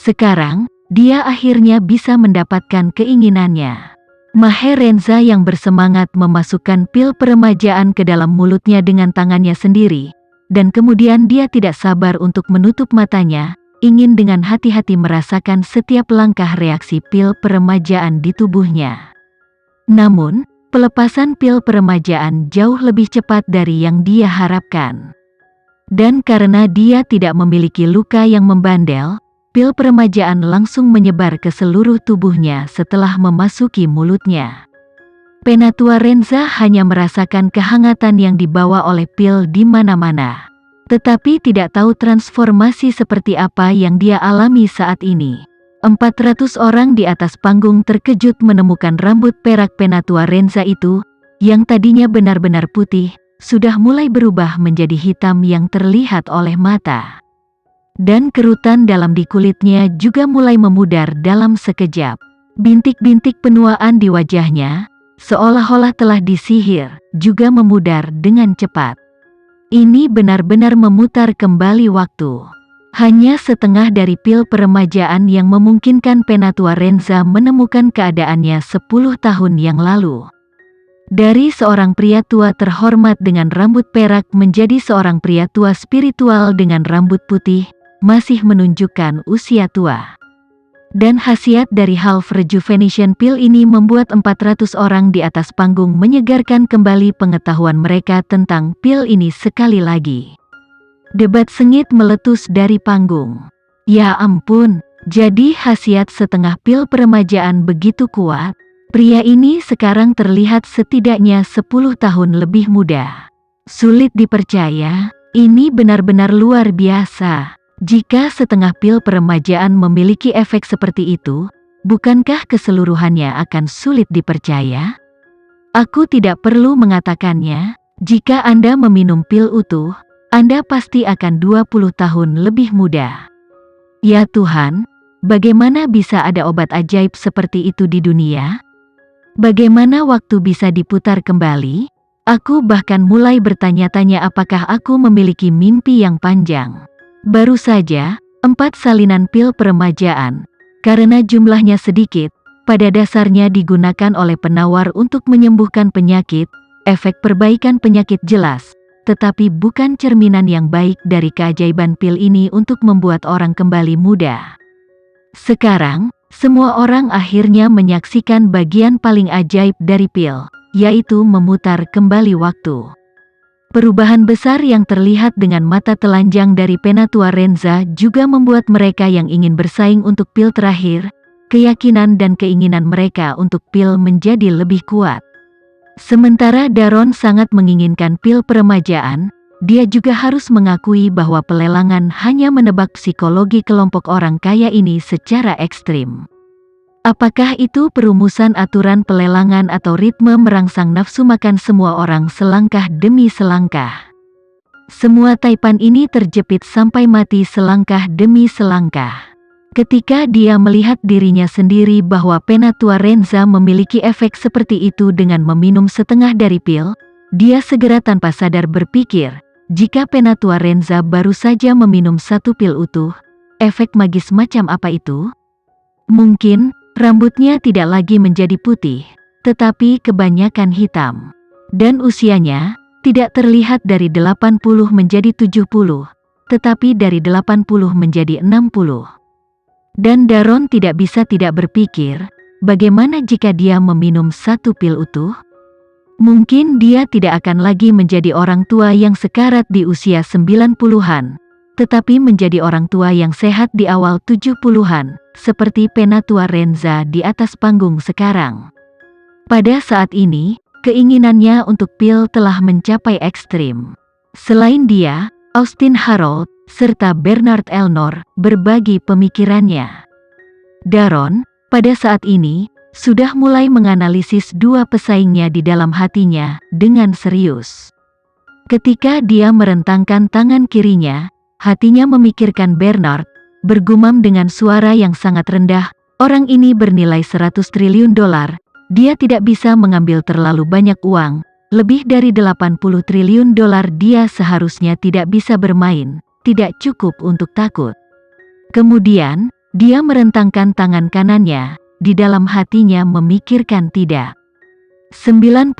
Sekarang, dia akhirnya bisa mendapatkan keinginannya. Maherenza yang bersemangat memasukkan pil peremajaan ke dalam mulutnya dengan tangannya sendiri, dan kemudian dia tidak sabar untuk menutup matanya, ingin dengan hati-hati merasakan setiap langkah reaksi pil peremajaan di tubuhnya. Namun, pelepasan pil peremajaan jauh lebih cepat dari yang dia harapkan. Dan karena dia tidak memiliki luka yang membandel, pil peremajaan langsung menyebar ke seluruh tubuhnya setelah memasuki mulutnya. Penatua Renza hanya merasakan kehangatan yang dibawa oleh pil di mana-mana, tetapi tidak tahu transformasi seperti apa yang dia alami saat ini. 400 orang di atas panggung terkejut menemukan rambut perak Penatua Renza itu, yang tadinya benar-benar putih, sudah mulai berubah menjadi hitam yang terlihat oleh mata. Dan kerutan dalam di kulitnya juga mulai memudar dalam sekejap. Bintik-bintik penuaan di wajahnya, seolah-olah telah disihir, juga memudar dengan cepat. Ini benar-benar memutar kembali waktu. Hanya setengah dari pil peremajaan yang memungkinkan Penatua Renza menemukan keadaannya 10 tahun yang lalu. Dari seorang pria tua terhormat dengan rambut perak menjadi seorang pria tua spiritual dengan rambut putih, masih menunjukkan usia tua. Dan khasiat dari half rejuvenation pill ini membuat 400 orang di atas panggung menyegarkan kembali pengetahuan mereka tentang pil ini sekali lagi. Debat sengit meletus dari panggung. Ya ampun, jadi khasiat setengah pil peremajaan begitu kuat? Pria ini sekarang terlihat setidaknya 10 tahun lebih muda. Sulit dipercaya, ini benar-benar luar biasa. Jika setengah pil peremajaan memiliki efek seperti itu, bukankah keseluruhannya akan sulit dipercaya? Aku tidak perlu mengatakannya, jika Anda meminum pil utuh, Anda pasti akan 20 tahun lebih muda. Ya Tuhan, bagaimana bisa ada obat ajaib seperti itu di dunia? Bagaimana waktu bisa diputar kembali? Aku bahkan mulai bertanya-tanya apakah aku memiliki mimpi yang panjang. Baru saja, 4 salinan pil peremajaan, karena jumlahnya sedikit, pada dasarnya digunakan oleh penawar untuk menyembuhkan penyakit, efek perbaikan penyakit jelas, tetapi bukan cerminan yang baik dari keajaiban pil ini untuk membuat orang kembali muda. Sekarang, semua orang akhirnya menyaksikan bagian paling ajaib dari pil, yaitu memutar kembali waktu. Perubahan besar yang terlihat dengan mata telanjang dari Penatua Renza juga membuat mereka yang ingin bersaing untuk pil terakhir, keyakinan dan keinginan mereka untuk pil menjadi lebih kuat. Sementara Daron sangat menginginkan pil peremajaan, dia juga harus mengakui bahwa pelelangan hanya menebak psikologi kelompok orang kaya ini secara ekstrim. Apakah itu perumusan aturan pelelangan atau ritme merangsang nafsu makan semua orang selangkah demi selangkah? Semua taipan ini terjepit sampai mati selangkah demi selangkah. Ketika dia melihat dirinya sendiri bahwa Penatua Renza memiliki efek seperti itu dengan meminum setengah dari pil, dia segera tanpa sadar berpikir, jika Penatua Renza baru saja meminum 1 pil utuh, efek magis macam apa itu? Mungkin rambutnya tidak lagi menjadi putih, tetapi kebanyakan hitam. Dan usianya tidak terlihat dari 80 menjadi 70, tetapi dari 80 menjadi 60. Dan Daron tidak bisa tidak berpikir, bagaimana jika dia meminum 1 pil utuh? Mungkin dia tidak akan lagi menjadi orang tua yang sekarat di usia 90-an, tetapi menjadi orang tua yang sehat di awal 70-an, seperti Penatua Renza di atas panggung sekarang. Pada saat ini, keinginannya untuk pil telah mencapai ekstrim. Selain dia, Austin Harold, serta Bernard Elnor, berbagi pemikirannya. Daron, pada saat ini, sudah mulai menganalisis 2 pesaingnya di dalam hatinya, dengan serius. Ketika dia merentangkan tangan kirinya, hatinya memikirkan Bernard, bergumam dengan suara yang sangat rendah, orang ini bernilai 100 triliun dolar, dia tidak bisa mengambil terlalu banyak uang, lebih dari 80 triliun dolar dia seharusnya tidak bisa bermain, tidak cukup untuk takut. Kemudian, Dia merentangkan tangan kanannya, di dalam hatinya memikirkan tidak. 99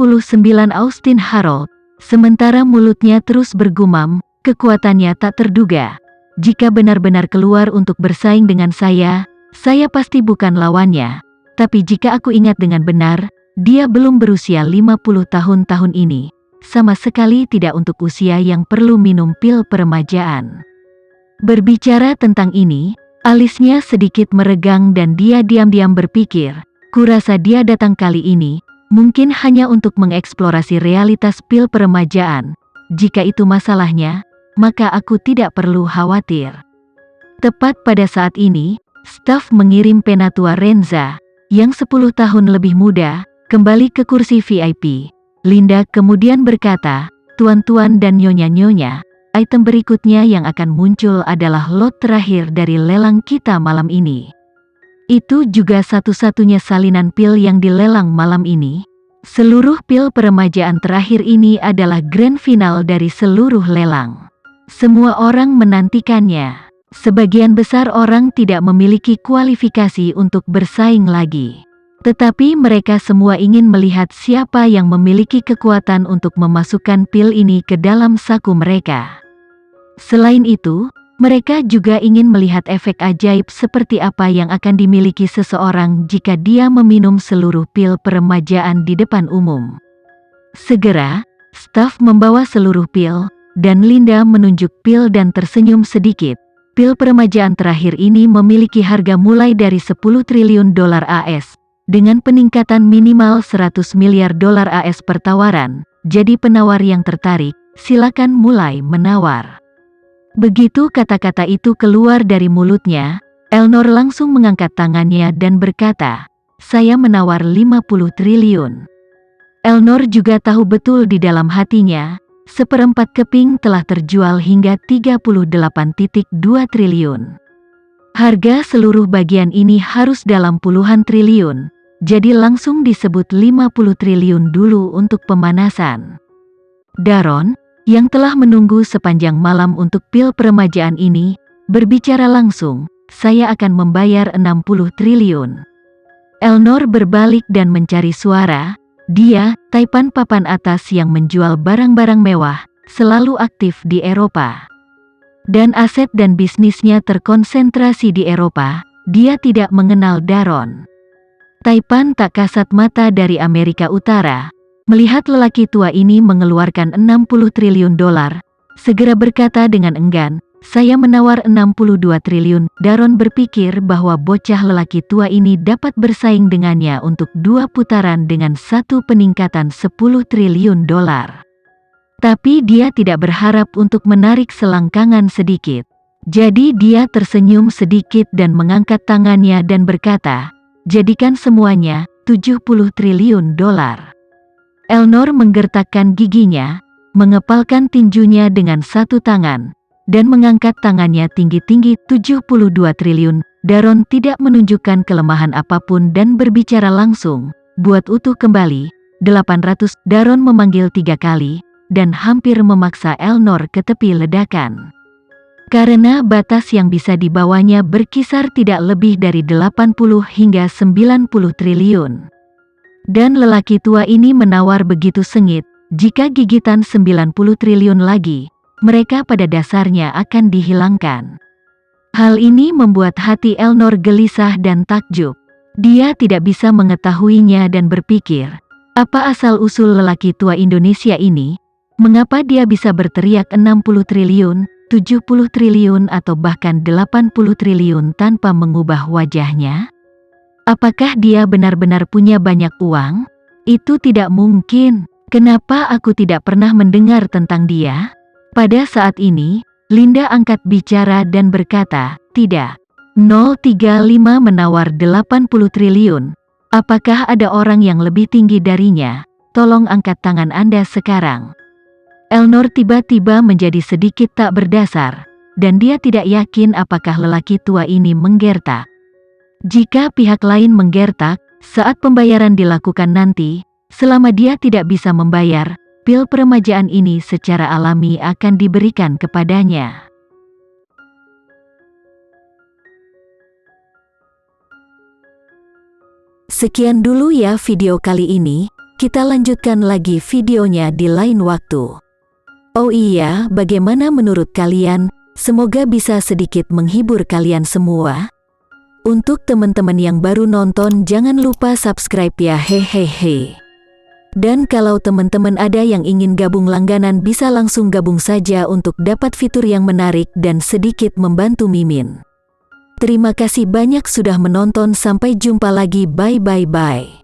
Austin Harold, sementara mulutnya terus bergumam, kekuatannya tak terduga. Jika benar-benar keluar untuk bersaing dengan saya pasti bukan lawannya. Tapi jika aku ingat dengan benar, dia belum berusia 50 tahun ini. Sama sekali tidak untuk usia yang perlu minum pil peremajaan. Berbicara tentang ini, alisnya sedikit meregang dan dia diam-diam berpikir, kurasa dia datang kali ini, mungkin hanya untuk mengeksplorasi realitas pil peremajaan. Jika itu masalahnya, maka aku tidak perlu khawatir. Tepat pada saat ini, staf mengirim penatua Renza, yang 10 tahun lebih muda, kembali ke kursi VIP. Linda kemudian berkata, "Tuan-tuan dan nyonya-nyonya, item berikutnya yang akan muncul adalah lot terakhir dari lelang kita malam ini. Itu juga satu-satunya salinan pil yang dilelang malam ini. Seluruh pil peremajaan terakhir ini adalah grand final dari seluruh lelang. Semua orang menantikannya. Sebagian besar orang tidak memiliki kualifikasi untuk bersaing lagi. Tetapi mereka semua ingin melihat siapa yang memiliki kekuatan untuk memasukkan pil ini ke dalam saku mereka. Selain itu, mereka juga ingin melihat efek ajaib seperti apa yang akan dimiliki seseorang jika dia meminum seluruh pil peremajaan di depan umum." Segera, staf membawa seluruh pil, dan Linda menunjuk pil dan tersenyum sedikit. Pil peremajaan terakhir ini memiliki harga mulai dari 10 triliun dolar AS, dengan peningkatan minimal 100 miliar dolar AS per tawaran. Jadi penawar yang tertarik, silakan mulai menawar. Begitu kata-kata itu keluar dari mulutnya, Elnor langsung mengangkat tangannya dan berkata, "Saya menawar 50 triliun. Elnor juga tahu betul di dalam hatinya, 1/4 keping telah terjual hingga 38,2 triliun. Harga seluruh bagian ini harus dalam puluhan triliun, jadi langsung disebut 50 triliun dulu untuk pemanasan." Daron, yang telah menunggu sepanjang malam untuk pil peremajaan ini, berbicara langsung, "Saya akan membayar 60 triliun. Elnor berbalik dan mencari suara. Dia, Taipan papan atas yang menjual barang-barang mewah, selalu aktif di Eropa. Dan aset dan bisnisnya terkonsentrasi di Eropa, dia tidak mengenal Daron. Taipan tak kasat mata dari Amerika Utara. Melihat lelaki tua ini mengeluarkan 60 triliun dolar, segera berkata dengan enggan, "Saya menawar 62 triliun. Daron berpikir bahwa bocah lelaki tua ini dapat bersaing dengannya untuk 2 putaran dengan satu peningkatan 10 triliun dolar. Tapi dia tidak berharap untuk menarik selangkangan sedikit. Jadi dia tersenyum sedikit dan mengangkat tangannya dan berkata, "Jadikan semuanya 70 triliun dolar. Elnor menggertakkan giginya, mengepalkan tinjunya dengan satu tangan, dan mengangkat tangannya tinggi-tinggi. 72 triliun. Daron tidak menunjukkan kelemahan apapun dan berbicara langsung, "Buat utuh kembali, 800. Daron memanggil 3 kali, dan hampir memaksa Elnor ke tepi ledakan. Karena batas yang bisa dibawanya berkisar tidak lebih dari 80 hingga 90 triliun. Dan lelaki tua ini menawar begitu sengit, jika gigitan 90 triliun lagi, mereka pada dasarnya akan dihilangkan. Hal ini membuat hati Elnor gelisah dan takjub. Dia tidak bisa mengetahuinya dan berpikir, apa asal-usul lelaki tua Indonesia ini? Mengapa dia bisa berteriak 60 triliun, 70 triliun atau bahkan 80 triliun tanpa mengubah wajahnya? Apakah dia benar-benar punya banyak uang? Itu tidak mungkin. Kenapa aku tidak pernah mendengar tentang dia?" Pada saat ini, Linda angkat bicara dan berkata, "Tidak. 035 menawar 80 triliun. Apakah ada orang yang lebih tinggi darinya? Tolong angkat tangan Anda sekarang." Elnor tiba-tiba menjadi sedikit tak berdasar, dan dia tidak yakin apakah lelaki tua ini menggertak. Jika pihak lain menggertak, saat pembayaran dilakukan nanti, selama dia tidak bisa membayar, pil peremajaan ini secara alami akan diberikan kepadanya. Sekian dulu ya video kali ini, kita lanjutkan lagi videonya di lain waktu. Oh iya, bagaimana menurut kalian? Semoga bisa sedikit menghibur kalian semua. Untuk teman-teman yang baru nonton, jangan lupa subscribe ya, hehehe. Dan kalau teman-teman ada yang ingin gabung langganan, bisa langsung gabung saja untuk dapat fitur yang menarik dan sedikit membantu Mimin. Terima kasih banyak sudah menonton, sampai jumpa lagi, bye.